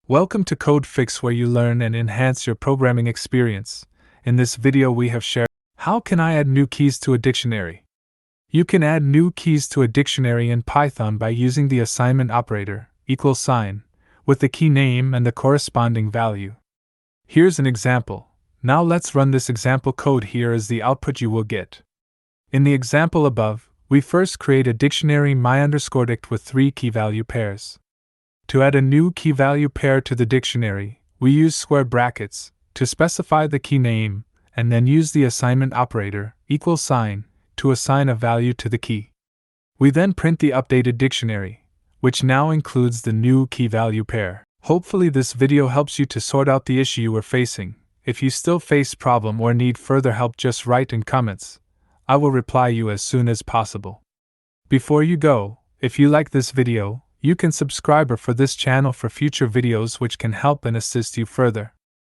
Welcome to Code Fix, where you learn and enhance your programming experience. In this video we have shared how can I add new keys to a dictionary. You can add new keys to a dictionary in Python by using the assignment operator, =, with the key name and the corresponding value. Here's an example. Now let's run this example code. Here is the output you will get. In the example above, we first create a dictionary my_dict with 3 key value pairs. To add a new key value pair to the dictionary, we use square brackets to specify the key name, and then use the assignment operator, =, to assign a value to the key. We then print the updated dictionary, which now includes the new key value pair. Hopefully this video helps you to sort out the issue you are facing. If you still face problem or need further help, just write in comments. I will reply you as soon as possible. Before you go, if you like this video, you can subscribe for this channel for future videos which can help and assist you further.